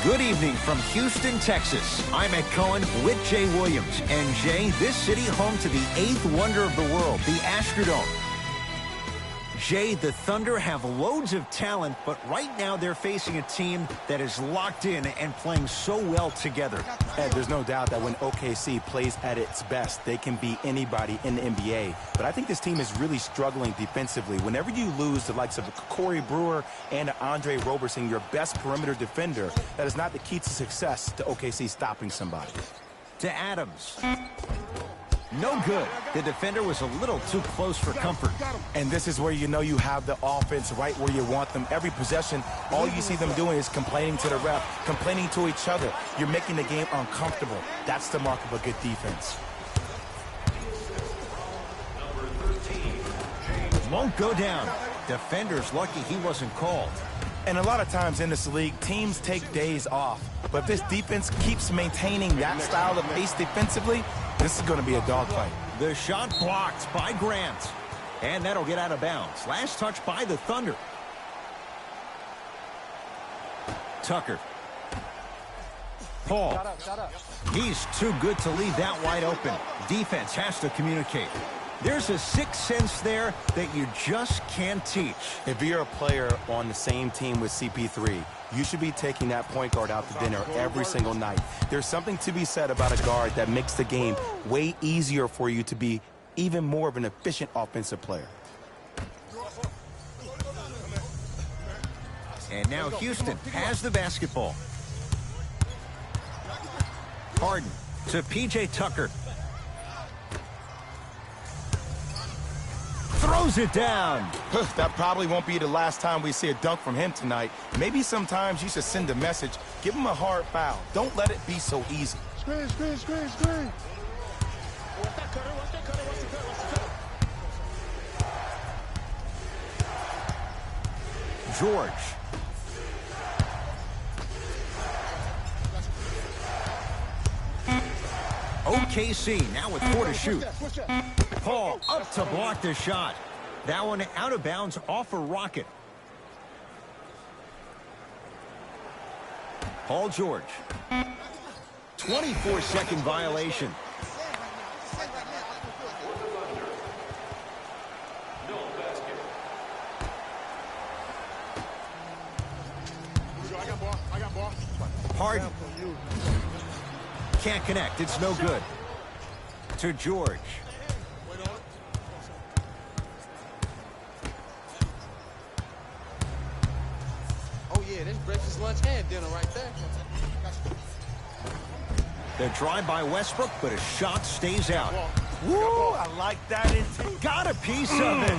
Good evening from Houston, Texas. I'm Ed Cohen with Jay Williams. And Jay, this city home to the eighth wonder of the world, the Astrodome. Jay, the Thunder have loads of talent, but right now they're facing a team that is locked in and playing so well together. Ed, there's no doubt that when OKC plays at its best, they can beat anybody in the NBA. But I think this team is really struggling defensively. Whenever you lose the likes of Corey Brewer and Andre Roberson, your best perimeter defender, that is not the key to success to OKC stopping somebody. To Adams. No good. The defender was a little too close for comfort. And this is where you know you have the offense right where you want them. Every possession, all you see them doing is complaining to the ref, complaining to each other. You're making the game uncomfortable. That's the mark of a good defense. Won't go down. Defender's lucky he wasn't called. And a lot of times in this league, teams take days off. But if this defense keeps maintaining that style of pace defensively, this is going to be a dogfight. The shot blocked by Grant. And that'll get out of bounds. Last touch by the Thunder. Tucker. Paul. He's too good to leave that wide open. Defense has to communicate. There's a sixth sense there that you just can't teach. If you're a player on the same team with CP3, you should be taking that point guard out to dinner every single night. There's something to be said about a guard that makes the game way easier for you to be even more of an efficient offensive player. And now Houston has the basketball. Harden to P.J. Tucker. Throws it down. That probably won't be the last time we see a dunk from him tonight. Maybe sometimes you should send a message. Give him a hard foul. Don't let it be so easy. Screen, screen, screen, screen. George. OKC now with 4 to shoot. Paul up to block the shot. That one out of bounds off a rocket. Paul George. 24-second violation. Harden. Can't connect. It's no good. To George. Oh, yeah, this breakfast, lunch, and dinner right there. The drive by Westbrook, but a shot stays out. Woo! I like that. Got a piece of it.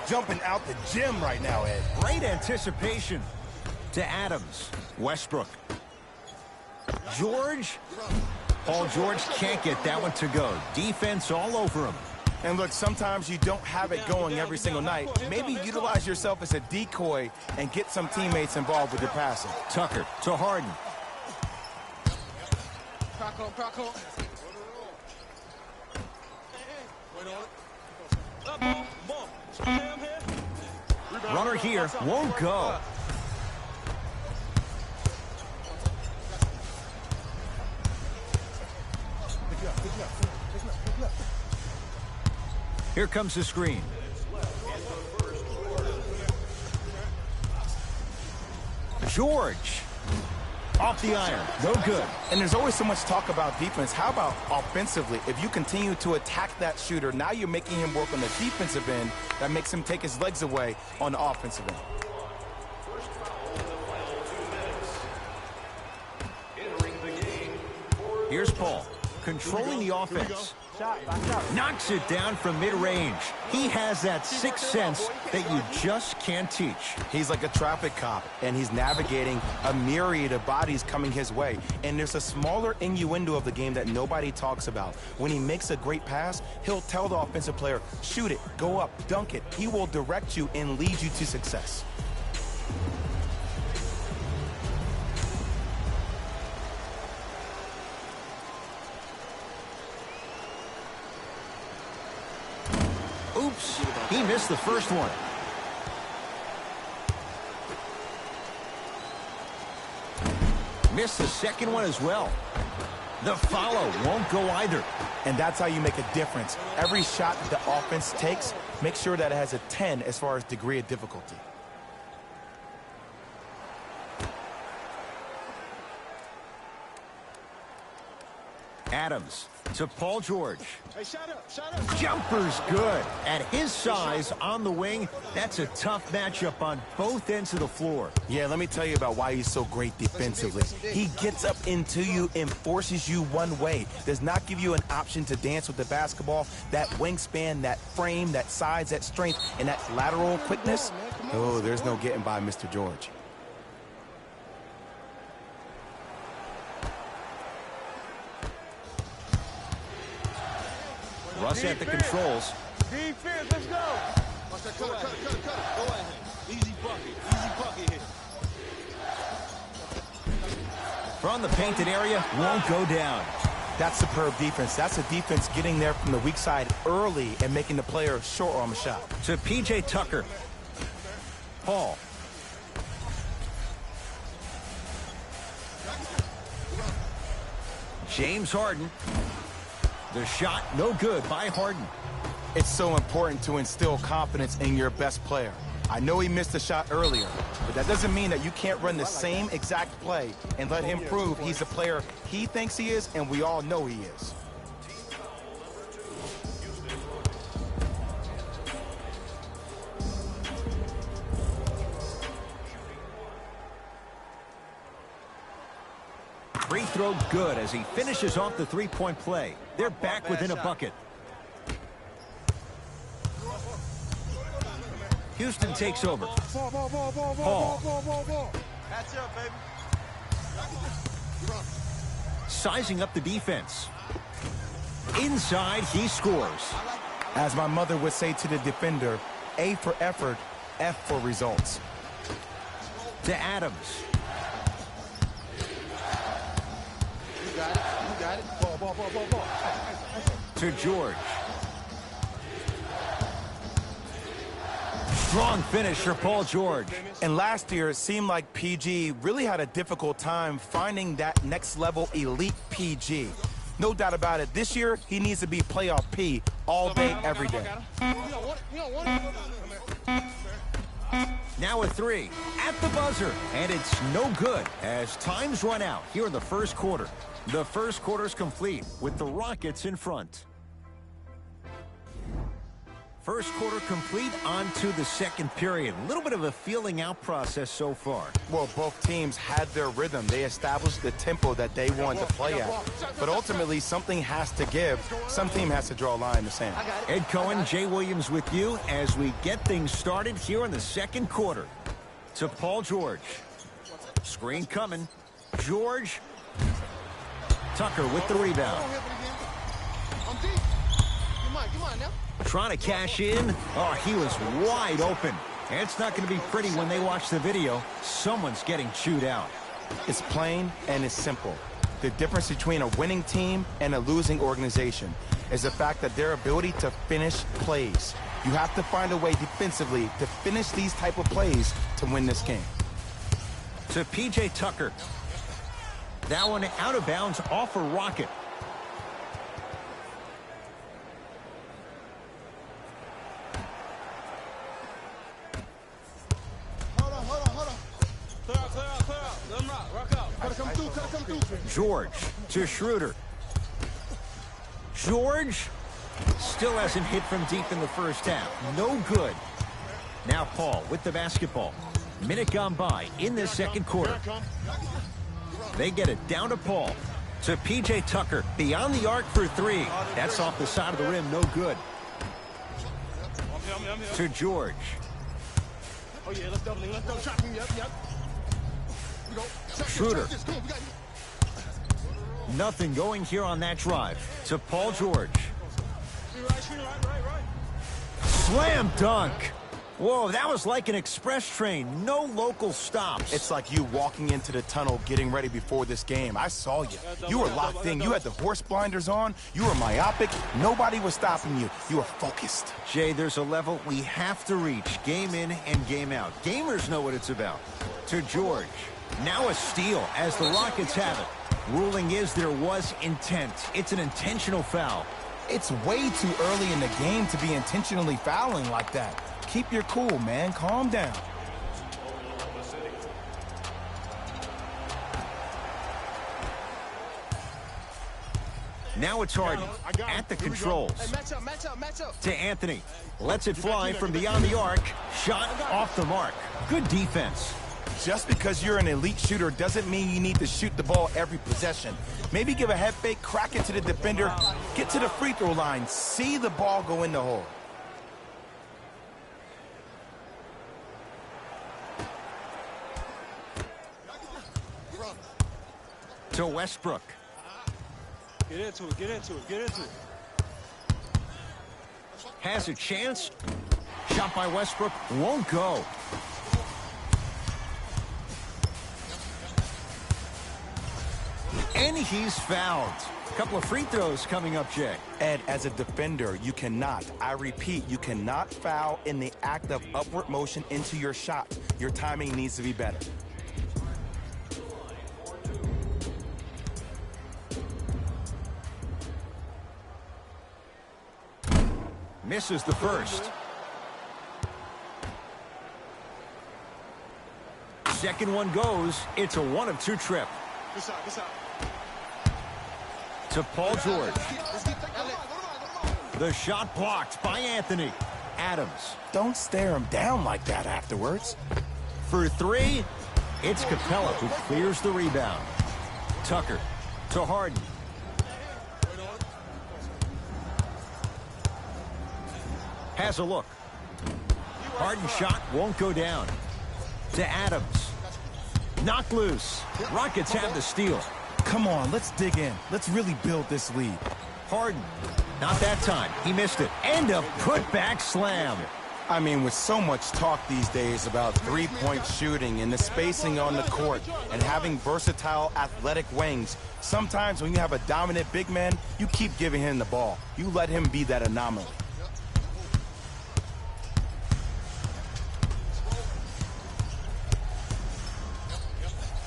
Jumping out the gym right now, Ed. Great anticipation. To Adams. Westbrook. George. Paul George can't get that one to go. Defense all over him. And look, sometimes you don't have it going every single night. Maybe utilize yourself as a decoy and get some teammates involved with your passing. Tucker to Harden. Runner here won't go. Here comes the screen. George. Off the iron. No good. And there's always so much talk about defense. How about offensively? If you continue to attack that shooter, now you're making him work on the defensive end. That makes him take his legs away on the offensive end. Here's Paul. Controlling the offense. Knocks it down from mid-range. He has that sixth sense that you just can't teach. He's like a traffic cop, and he's navigating a myriad of bodies coming his way. And there's a smaller innuendo of the game that nobody talks about. When he makes a great pass, he'll tell the offensive player, shoot it, go up, dunk it. He will direct you and lead you to success. Oops, he missed the first one. Missed the second one as well. The follow won't go either. And that's how you make a difference. Every shot that the offense takes, make sure that it has a 10 as far as degree of difficulty. Adams to Paul George. Hey, shut up. Jumper's good. At his size on the wing, that's a tough matchup on both ends of the floor. Yeah, let me tell you about why he's so great defensively. He gets up into you and forces you one way. Does not give you an option to dance with the basketball. That wingspan, that frame, that size, that strength, and that lateral quickness. Oh, there's no getting by Mr. George. Russ at the controls. Defense, let's go. Watch that, cut it. Go ahead. Easy bucket here. From the painted area, won't go down. That's superb defense. That's a defense getting there from the weak side early and making the player short arm a shot. To P.J. Tucker. Paul. James Harden. The shot, no good by Harden. It's so important to instill confidence in your best player. I know he missed a shot earlier, but that doesn't mean that you can't run the same exact play and let him prove he's the player he thinks he is, and we all know he is. Free throw good as he finishes off the three-point play. They're back within a bucket. Houston takes over. Paul. Catch up, baby. Sizing up the defense. Inside, he scores. As my mother would say to the defender, A for effort, F for results. To Adams. You got it. Ball. To George. Strong finish for Paul George. And last year, it seemed like PG really had a difficult time finding that next level elite PG. No doubt about it. This year, he needs to be playoff P all day, every day. Now a three at the buzzer, and it's no good as time's run out here in the first quarter. The first quarter's complete with the Rockets in front. First quarter complete, on to the second period. A little bit of a feeling out process so far. Well, both teams had their rhythm. They established the tempo that they wanted to play at. But ultimately, something has to give. Some team has to draw a line in the sand. Ed Cohen, Jay Williams with you as we get things started here in the second quarter. To Paul George. Screen coming. George. Tucker with the rebound. Come on now. Trying to cash in. Oh, he was wide open. And it's not going to be pretty when they watch the video. Someone's getting chewed out. It's plain and it's simple. The difference between a winning team and a losing organization is the fact that their ability to finish plays. You have to find a way defensively to finish these type of plays to win this game. To P.J. Tucker. That one out of bounds off a rocket. George to Schroeder. George still hasn't hit from deep in the first half. No good. Now Paul with the basketball. Minute gone by in this second quarter. They get it down to Paul. To P.J. Tucker. Beyond the arc for three. That's off the side of the rim. No good. To George. Oh, yeah, let's double. Shot him. Yep. Schroeder. Nothing going here on that drive. To Paul George. Slam dunk. Whoa, that was like an express train. No local stops. It's like you walking into the tunnel getting ready before this game. I saw you. You were locked in. You had the horse blinders on. You were myopic. Nobody was stopping you. You were focused. Jay, there's a level we have to reach. Game in and game out. Gamers know what it's about. To George. Now a steal as the Rockets have it. Ruling is there was intent. It's an intentional foul. It's way too early in the game to be intentionally fouling like that. Keep your cool, man. Calm down. Now it's Harden at the controls. Hey, match up. To Anthony. Lets it fly from beyond the arc. Shot off the mark. Good defense. Just because you're an elite shooter doesn't mean you need to shoot the ball every possession. Maybe give a head fake, crack it to the defender, get to the free throw line, see the ball go in the hole. To Westbrook. Get into it. Has a chance. Shot by Westbrook. Won't go. And he's fouled. A couple of free throws coming up, Jay. Ed, as a defender, you cannot, I repeat, you cannot foul in the act of upward motion into your shot. Your timing needs to be better. Misses the first. Second one goes. It's a 1-of-2 trip. This out. To Paul George. The shot blocked by Anthony. Adams. Don't stare him down like that afterwards. For three, it's Capella who clears the rebound. Tucker to Harden. Has a look. Harden shot won't go down. To Adams. Knocked loose. Rockets have the steal. Come on, let's dig in. Let's really build this lead. Harden. Not that time. He missed it. And a putback slam. I mean, with so much talk these days about three-point shooting and the spacing on the court and having versatile athletic wings, sometimes when you have a dominant big man, you keep giving him the ball. You let him be that anomaly.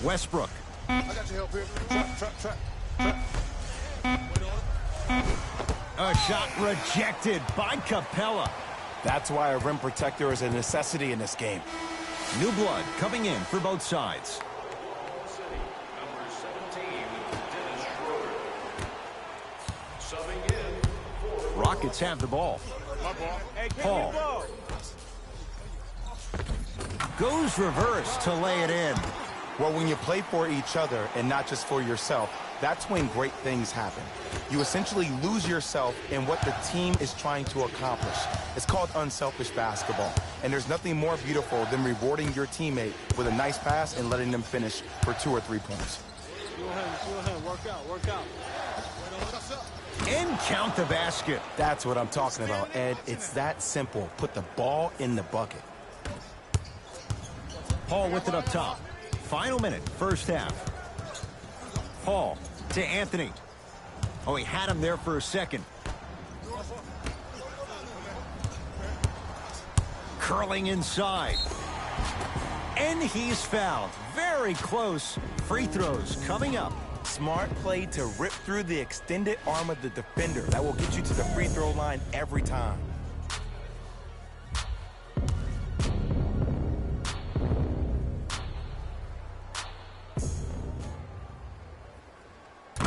Westbrook. I got your help here. Trap. A shot rejected by Capella. That's why a rim protector is a necessity in this game. New blood coming in for both sides. Rockets have the ball. Paul. Goes reverse to lay it in. Well, when you play for each other and not just for yourself, that's when great things happen. You essentially lose yourself in what the team is trying to accomplish. It's called unselfish basketball. And there's nothing more beautiful than rewarding your teammate with a nice pass and letting them finish for 2 or 3 points. Go ahead. Work out. And count the basket. That's what I'm talking about, Ed. It's that simple. Put the ball in the bucket. Paul with it up top. Final minute, first half. Paul to Anthony. Oh, he had him there for a second. Curling inside. And he's fouled. Very close. Free throws coming up. Smart play to rip through the extended arm of the defender. That will get you to the free throw line every time.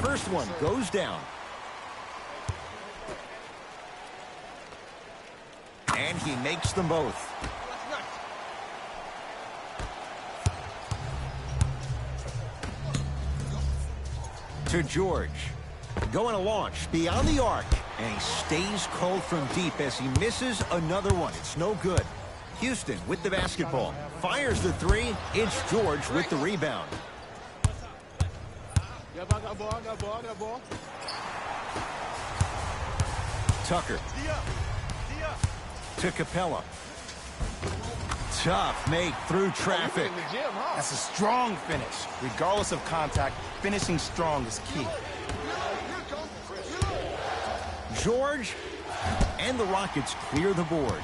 First one goes down. And he makes them both. To George. Going to launch beyond the arc. And he stays cold from deep as he misses another one. It's no good. Houston with the basketball. Fires the three. It's George with the rebound. I got ball. Tucker. To Capella. Tough make through traffic. That's a strong finish. Regardless of contact, finishing strong is key. George and the Rockets clear the board.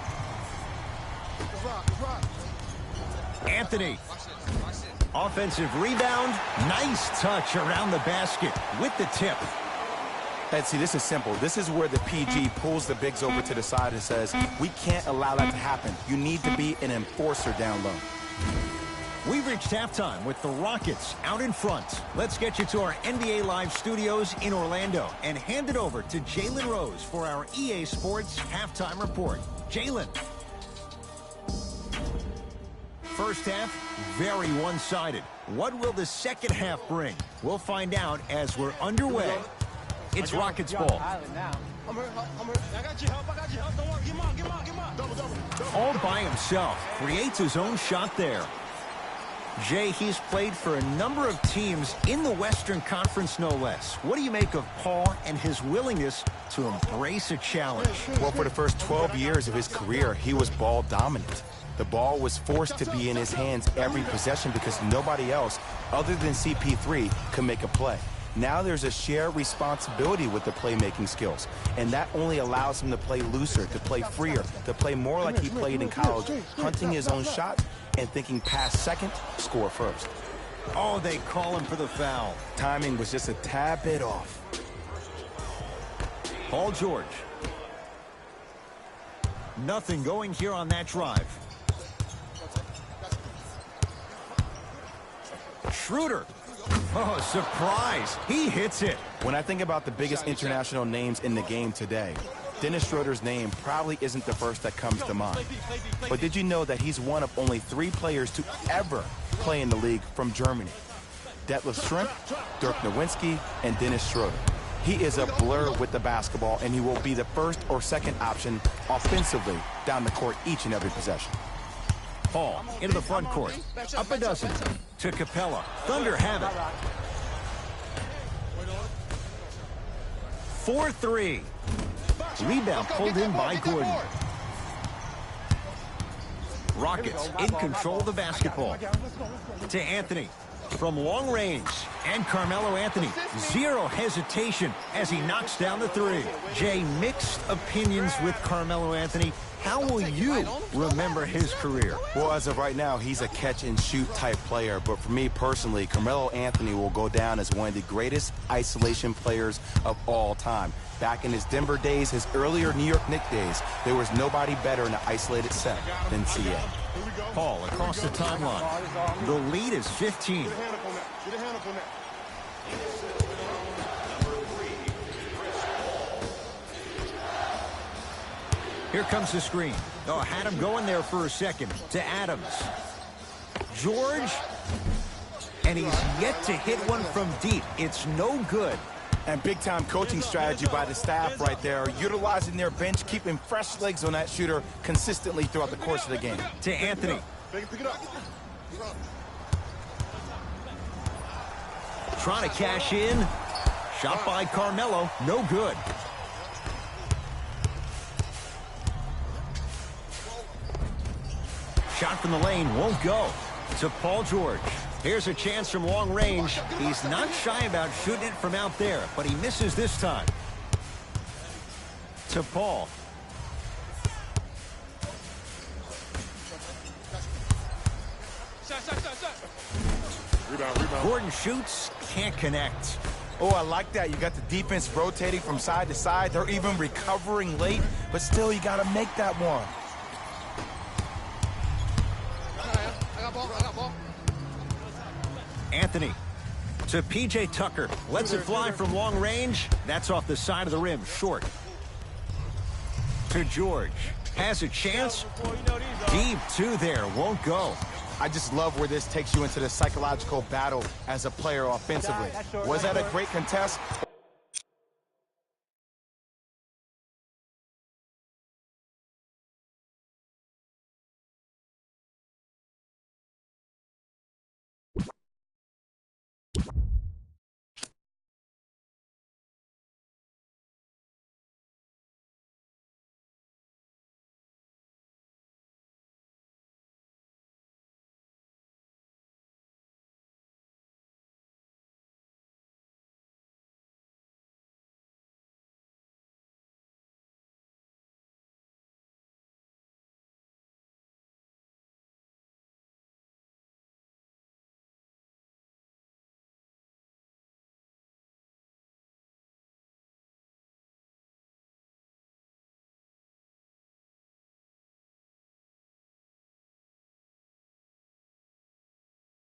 Anthony. Offensive rebound. Nice touch around the basket with the tip. And see, this is simple. This is where the PG pulls the bigs over to the side and says, we can't allow that to happen. You need to be an enforcer down low. We've reached halftime with the Rockets out in front. Let's get you to our NBA Live studios in Orlando and hand it over to Jalen Rose for our EA Sports halftime report. Jalen. First half, very one-sided. What will the second half bring? We'll find out as we're underway. It's Rockets ball. I'm hurt. I got your help. Don't worry. Get him out. Double. All by himself. Creates his own shot there. Jay, he's played for a number of teams in the Western Conference, no less. What do you make of Paul and his willingness to embrace a challenge? Well, for the first 12 years of his career, he was ball dominant. The ball was forced to be in his hands every possession because nobody else, other than CP3, could make a play. Now there's a shared responsibility with the playmaking skills, and that only allows him to play looser, to play freer, to play more like he played in college, hunting his own shot and thinking pass second, score first. Oh, they call him for the foul. Timing was just a tad bit off. Paul George. Nothing going here on that drive. Schroeder. Oh, surprise. He hits it. When I think about the biggest international names in the game today, Dennis Schroeder's name probably isn't the first that comes to mind. But did you know that he's one of only 3 players to ever play in the league from Germany? Detlef Schrempf, Dirk Nowitzki, and Dennis Schroeder. He is a blur with the basketball, and he will be the first or second option offensively down the court each and every possession. Paul into the front court. Up a dozen. To Capella. Thunder have it. 4-3. Rebound pulled in by Gordon. Rockets in control of the basketball. To Anthony. From long range. And Carmelo Anthony. Zero hesitation as he knocks down the 3. Jay, mixed opinions with Carmelo Anthony. How will you remember his career? Well, as of right now, he's a catch-and-shoot type player. But for me personally, Carmelo Anthony will go down as one of the greatest isolation players of all time. Back in his Denver days, his earlier New York Knicks days, there was nobody better in an isolated set than CA. Paul across the timeline. The lead is 15. Get a hand up on that. Here comes the screen. Oh, had him going there for a second. To Adams. George. And he's yet to hit one from deep. It's no good. And big-time coaching strategy by the staff right there, utilizing their bench, keeping fresh legs on that shooter consistently throughout the course of the game. To Anthony. Pick it up. Trying to cash in. Shot by Carmelo. No good. Shot from the lane won't go. To Paul George. Here's a chance from long range. He's not shy about shooting it from out there, but he misses this time. To Paul. Rebound. Gordon shoots, can't connect. Oh, I like that. You got the defense rotating from side to side. They're even recovering late, but still, you got to make that one. I got ball. Anthony to P.J. Tucker. Lets it fly from long range. That's off the side of the rim, short. To George. Has a chance. Deep two there, won't go. I just love where this takes you into the psychological battle as a player offensively. Was that a great contest,